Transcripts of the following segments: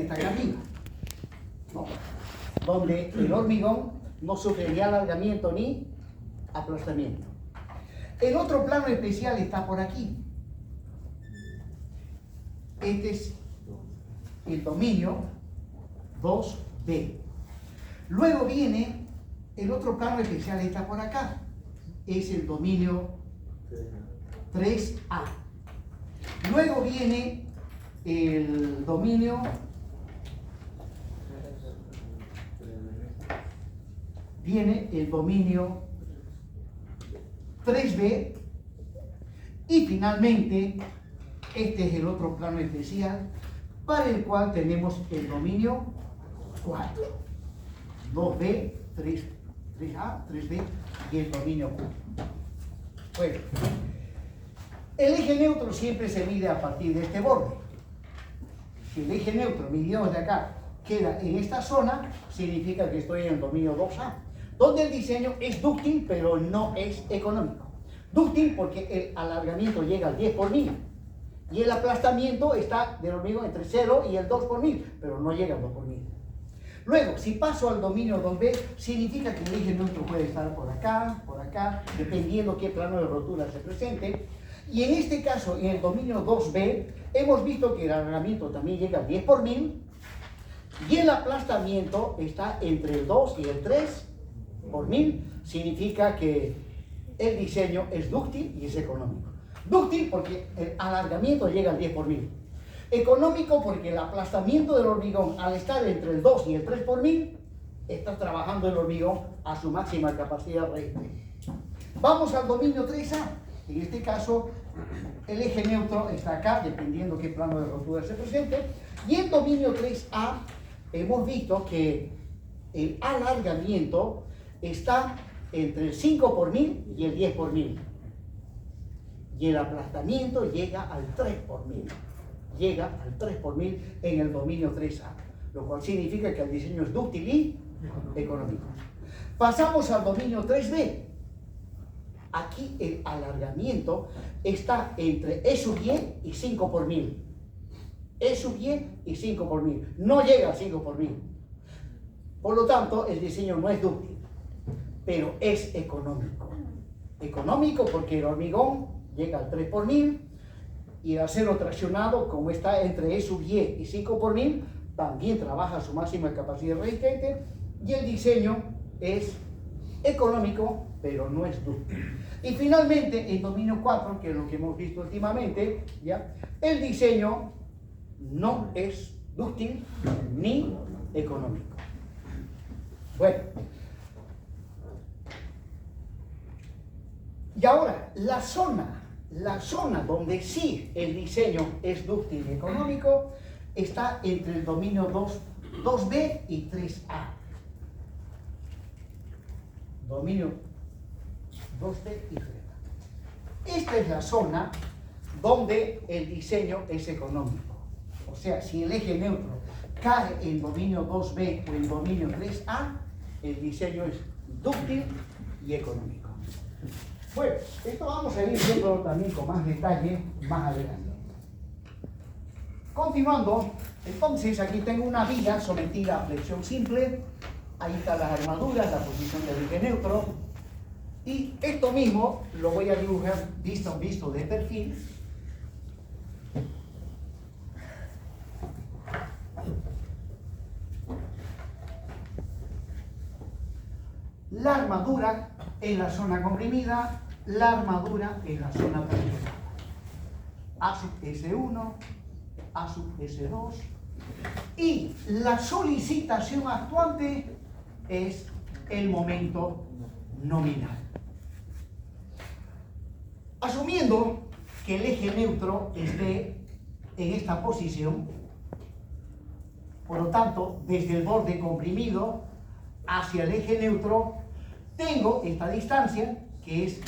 está acá arriba, ¿no? Donde el hormigón no sufre ni alargamiento ni aplastamiento. El otro plano especial está por aquí. Este es el dominio 2B. Luego viene el otro plano especial, está por acá. Es el dominio 3A. Luego viene el dominio el dominio 3B, y finalmente este es el otro plano especial para el cual tenemos el dominio 4, 2B, 3A, 3B y el dominio 4. Bueno, el eje neutro siempre se mide a partir de este borde. Si el eje neutro midido desde acá queda en esta zona, significa que estoy en el dominio 2A, donde el diseño es dúctil, pero no es económico. Dúctil porque el alargamiento llega al 10 por mil, y el aplastamiento está del hormigón entre 0 y el 2 por mil, pero no llega al 2 por mil. Luego, si paso al dominio 2B, significa que el eje neutro puede estar por acá, dependiendo qué plano de rotura se presente. Y en este caso, en el dominio 2B, hemos visto que el alargamiento también llega al 10 por mil, y el aplastamiento está entre el 2 y el 3 por mil. Significa que el diseño es dúctil y es económico. Dúctil porque el alargamiento llega al 10 por mil. Económico porque el aplastamiento del hormigón, al estar entre el 2 y el 3 por mil, está trabajando el hormigón a su máxima capacidad resistente. Vamos al dominio 3A. En este caso, el eje neutro está acá, dependiendo qué plano de rotura se presente. Y en dominio 3A hemos visto que el alargamiento está entre el 5 por mil y el 10 por mil. Y el aplastamiento llega al 3 por mil. Llega al 3 por mil en el dominio 3A, lo cual significa que el diseño es dúctil y económico. Pasamos al dominio 3B. Aquí el alargamiento está entre E sub Y y 5 por mil. E sub Y y 5 por mil. No llega a 5 por mil. Por lo tanto, el diseño no es dúctil, pero es económico. Económico porque el hormigón llega al 3 por mil, y el acero traccionado, como está entre E sub Y y 5 por mil, también trabaja a su máxima capacidad resistente, y el diseño es económico, pero no es dúctil. Y finalmente, en dominio 4, que es lo que hemos visto últimamente, ¿ya? El diseño no es dúctil ni económico. Bueno, y ahora la zona donde sí el diseño es dúctil y económico está entre el dominio 2B y 3A. Dominio 2B y 3A. Esta es la zona donde el diseño es económico. O sea, si el eje neutro cae en dominio 2B o en dominio 3A, el diseño es dúctil y económico. Bueno, esto vamos a ir viendo también con más detalle más adelante. Continuando, entonces aquí tengo una viga sometida a flexión simple. Ahí están las armaduras, la posición del eje neutro. Y esto mismo lo voy a dibujar visto de perfil. La armadura en la zona comprimida, la armadura en la zona presionada. A sub S1, A sub S2. Y la solicitación actuante es el momento nominal. Asumiendo que el eje neutro esté en esta posición, por lo tanto, desde el borde comprimido hacia el eje neutro, tengo esta distancia que es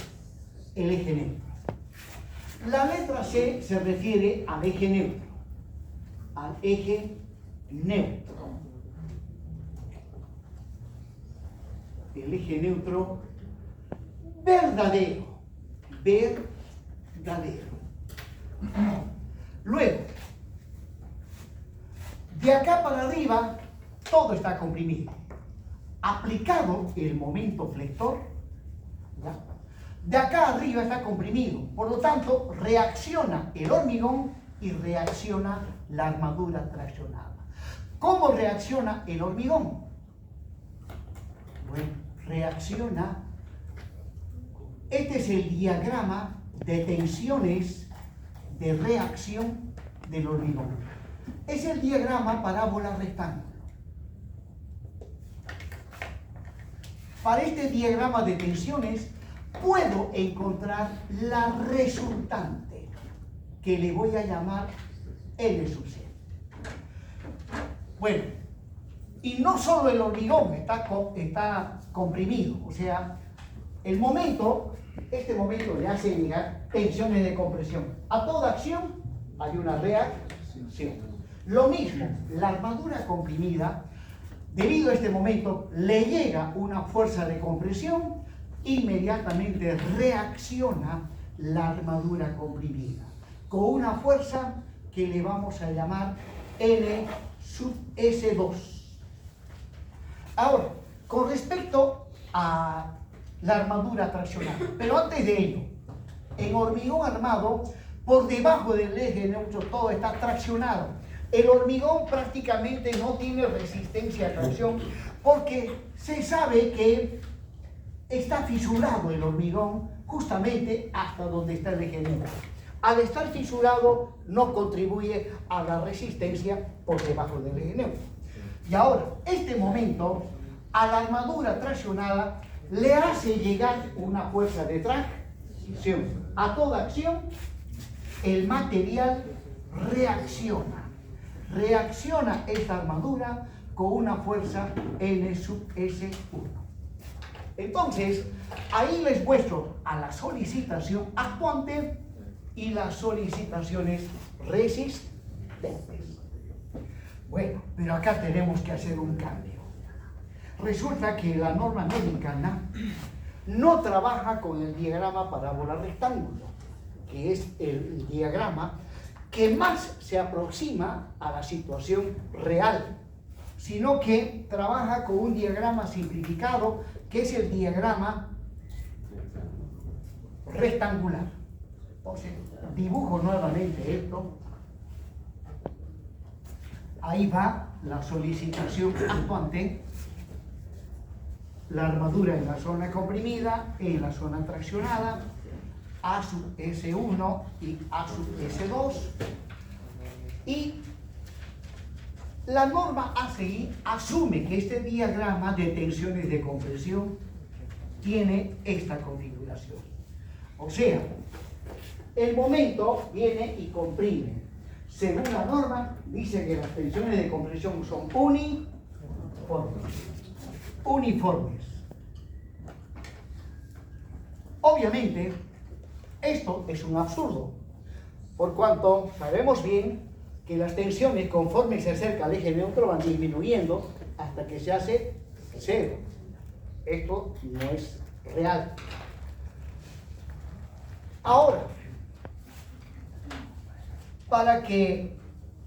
el eje neutro. La letra C se refiere al eje neutro. Al eje neutro. El eje neutro verdadero. Verdadero. Luego, De acá para arriba, todo está comprimido. Aplicado el momento flector, ¿ya? De acá arriba está comprimido. Por lo tanto, reacciona el hormigón y reacciona la armadura traccionada. ¿Cómo reacciona el hormigón? Bueno, reacciona. Este es el diagrama de tensiones de reacción del hormigón. Es el diagrama parábola rectángulo. Para este diagrama de tensiones puedo encontrar la resultante, que le voy a llamar L sub C. Bueno, y no solo el hormigón está comprimido, o sea, este momento le hace llegar tensiones de compresión. A toda acción hay una reacción. Lo mismo, la armadura comprimida, debido a este momento, le llega una fuerza de compresión, inmediatamente reacciona la armadura comprimida con una fuerza que le vamos a llamar L sub S2. Ahora, con respecto a la armadura traccionada, pero antes de ello, en hormigón armado, por debajo del eje neutro todo está traccionado. El hormigón prácticamente no tiene resistencia a tracción porque se sabe que está fisurado el hormigón justamente hasta donde está el eje neutro. Al estar fisurado no contribuye a la resistencia por debajo del eje neutro. Y ahora, este momento, a la armadura traccionada le hace llegar una fuerza de tracción. A toda acción, el material reacciona. Reacciona esta armadura con una fuerza N sub S1. Entonces, ahí les muestro a la solicitación actuante y las solicitaciones resistentes. Bueno, pero acá tenemos que hacer un cambio. Resulta que la norma americana no trabaja con el diagrama parábola rectángulo, que es el diagrama que más se aproxima a la situación real, sino que trabaja con un diagrama simplificado, que es el diagrama rectangular. Entonces, dibujo nuevamente esto. Ahí va la solicitación actuante, la armadura en la zona comprimida, en la zona traccionada, A sub S1 y A sub S2, y la norma ACI asume que este diagrama de tensiones de compresión tiene esta configuración. O sea, el momento viene y comprime. Según la norma, dice que las tensiones de compresión son uniformes. Obviamente, esto es un absurdo, por cuanto sabemos bien que las tensiones, conforme se acerca al eje neutro, van disminuyendo hasta que se hace cero. Esto no es real. Ahora, para que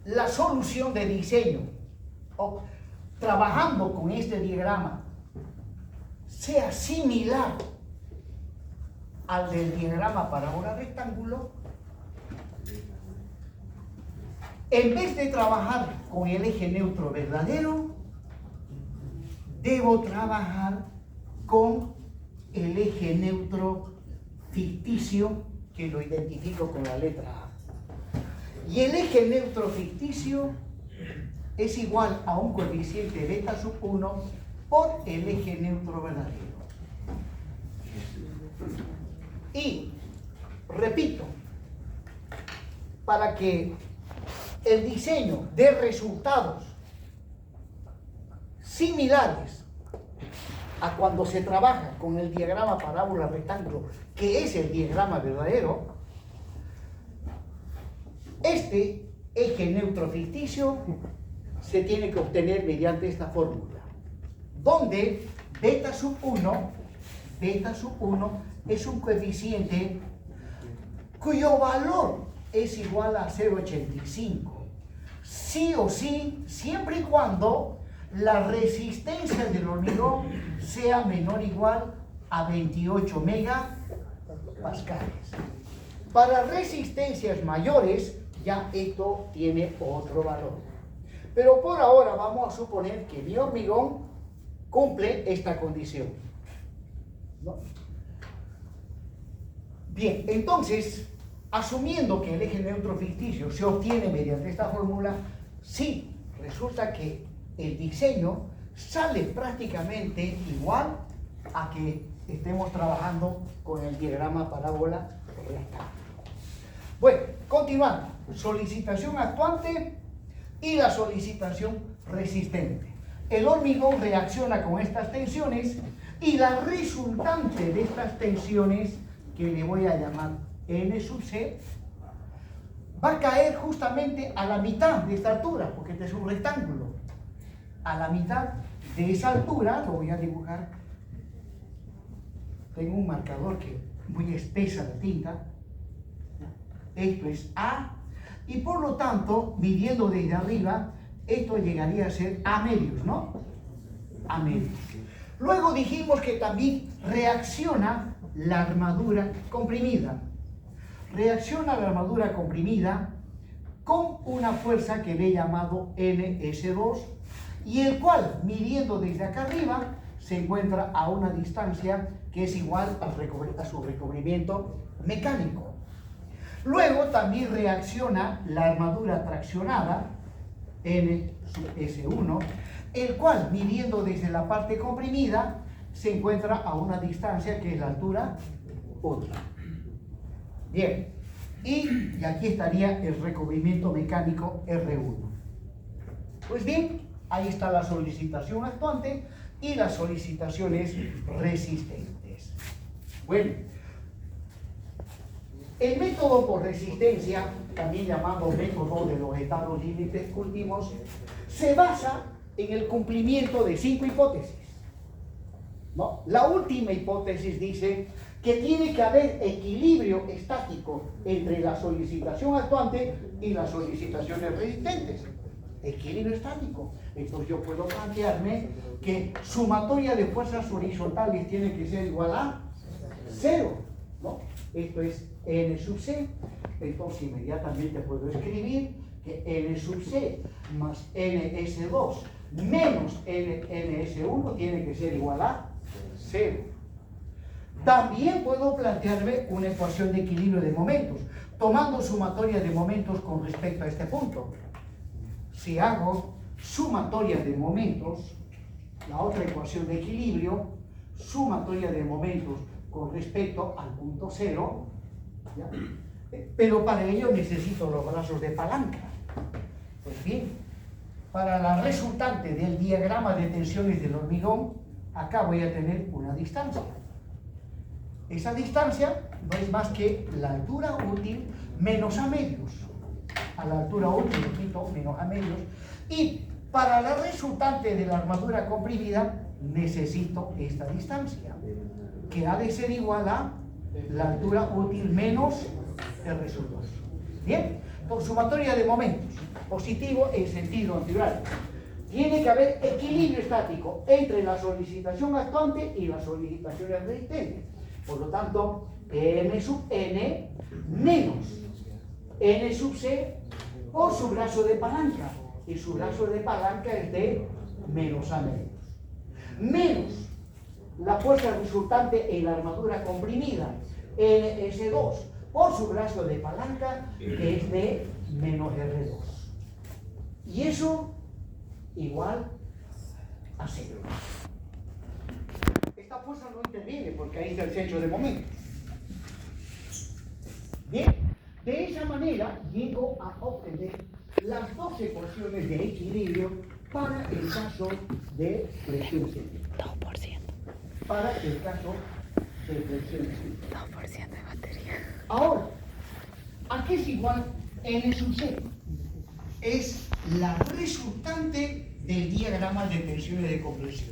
la solución de diseño, o trabajando con este diagrama, sea similar al del diagrama parábola rectángulo, en vez de trabajar con el eje neutro verdadero, debo trabajar con el eje neutro ficticio, que lo identifico con la letra A. Y el eje neutro ficticio es igual a un coeficiente beta sub 1 por el eje neutro verdadero. Y, repito, para que el diseño dé resultados similares a cuando se trabaja con el diagrama parábola rectángulo, que es el diagrama verdadero, este eje neutro ficticio se tiene que obtener mediante esta fórmula, donde beta sub 1 es un coeficiente cuyo valor es igual a 0,85. sí o sí, siempre y cuando la resistencia del hormigón sea menor o igual a 28 megapascales. Para resistencias mayores, ya esto tiene otro valor. Pero por ahora vamos a suponer que mi hormigón cumple esta condición, ¿no? Bien, entonces, asumiendo que el eje neutro ficticio se obtiene mediante esta fórmula, sí, resulta que el diseño sale prácticamente igual a que estemos trabajando con el diagrama parábola rectangular. Bueno, continuando. Solicitación actuante y la solicitación resistente. El hormigón reacciona con estas tensiones y la resultante de estas tensiones, que le voy a llamar N sub C, va a caer justamente a la mitad de esta altura, porque este es un rectángulo. A la mitad de esa altura, lo voy a dibujar. Tengo un marcador que muy espesa la tinta. Esto es A, y por lo tanto, midiendo desde arriba, esto llegaría a ser A medios, ¿no? A medios. Luego dijimos que también reacciona la armadura comprimida. Reacciona la armadura comprimida con una fuerza que le he llamado NS2, y el cual, midiendo desde acá arriba, se encuentra a una distancia que es igual a su recubrimiento mecánico. Luego también reacciona la armadura traccionada, N sub S1, el cual, midiendo desde la parte comprimida, se encuentra a una distancia que es la altura 1. Bien, y aquí estaría el recubrimiento mecánico R1. Pues bien, ahí está la solicitación actuante y las solicitaciones resistentes. Bueno, el método por resistencia, también llamado método de los estados límites últimos, se basa en el cumplimiento de 5 hipótesis, ¿no? La última hipótesis dice que tiene que haber equilibrio estático entre la solicitación actuante y las solicitaciones resistentes. Equilibrio estático. Entonces yo puedo plantearme que sumatoria de fuerzas horizontales tiene que ser igual a 0, ¿no? Esto es N sub C. Entonces inmediatamente puedo escribir que N sub C más NS2 menos NS1 tiene que ser igual a 0. También puedo plantearme una ecuación de equilibrio de momentos, tomando sumatoria de momentos con respecto a este punto. Si hago sumatoria de momentos, la otra ecuación de equilibrio, sumatoria de momentos con respecto al punto 0, ¿ya? Pero para ello necesito los brazos de palanca. Pues bien, para la resultante del diagrama de tensiones del hormigón, acá voy a tener una distancia. Esa distancia no es más que la altura útil menos A medios. A la altura útil, repito, menos A medios. Y para la resultante de la armadura comprimida, necesito esta distancia, que ha de ser igual a la altura útil menos R sub 2. Bien, por sumatoria de momentos, positivo en sentido antihorario. Tiene que haber equilibrio estático entre la solicitación actuante y las solicitaciones resistentes. Por lo tanto, M sub N menos N sub C por su brazo de palanca. Y su brazo de palanca es de menos A medios. Menos la fuerza resultante en la armadura comprimida, NS2, por su brazo de palanca, que es de menos R2. Y eso igual a 0. Esta fuerza no interviene porque ahí está el centro de momentos. Bien, de esa manera llego a obtener las dos ecuaciones de equilibrio para el caso de presión céntrica. 2%. Para el caso de presión céntrica. 2% de batería. Ahora, ¿a qué es igual N sub C? Es la resultante del diagrama de tensiones de compresión.